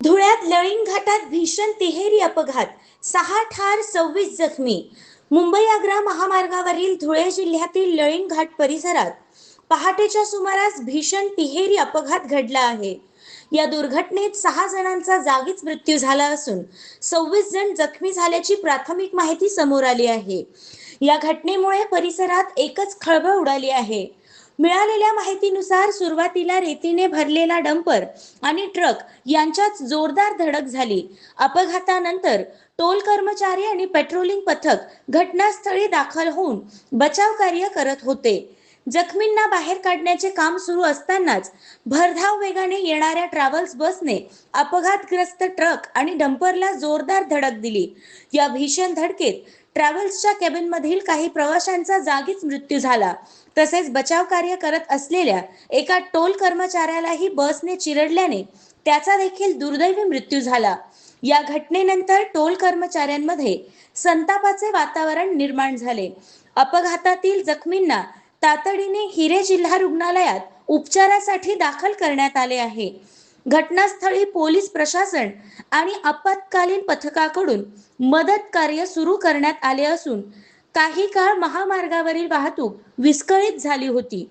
धुळ्यात लळिंग घाटात भीषण तिहेरी अपघात, 6 ठार 26 जखमी. मुंबई आग्रा महामार्गावरील धुळे जिल्ह्यातील लळिंग घाट परिसरात पहाटेच्या सुमारास भीषण तिहेरी अपघात घडला आहे. या दुर्घटनेत 6 जणांचा जागीच मृत्यू झाला असून 26 जण जखमी झाल्याची प्राथमिक माहिती समोर आली आहे. या घटनेमुळे परिसरात एकच खळबळ उडाली आहे. मिळालेल्या माहितीनुसार सुरुवातीला रेतीने भरलेला डंपर आणि ट्रक यांच्यात जोरदार धडक झाली. अपघातानंतर टोल कर्मचारी आणि पेट्रोलिंग पथक घटनास्थळी दाखल होऊन बचाव कार्य करत होते. जखमींना बाहेर काढण्याचे काम सुरू असतानाच भरधाव वेगाने येणाऱ्या ट्रॅव्हल्स बसने अपघातग्रस्त ट्रक आणि डंपरला जोरदार धडक दिली. या भीषण धडकेत ट्रॅव्हल्सच्या केबिनमधील काही प्रवाशांचा जागीच मृत्यू झाला. तसेच बचाव कार्य करत असलेल्या एका टोल कर्मचाऱ्यालाही बसने चिरडल्याने त्याचा देखील दुर्दैवी मृत्यू झाला. या घटनेनंतर टोल कर्मचाऱ्यांमध्ये संतापाचे वातावरण निर्माण झाले. अपघातातील जखमींना तातडीने हिरे जिल्हा रुग्णालयात उपचारासाठी दाखल करण्यात आले आहे. घटनास्थळी पोलीस प्रशासन आणि आपत्कालीन पथकाकडून मदत कार्य सुरू करण्यात आले असून काही काळ महामार्गावरील वाहतूक विस्कळीत झाली होती.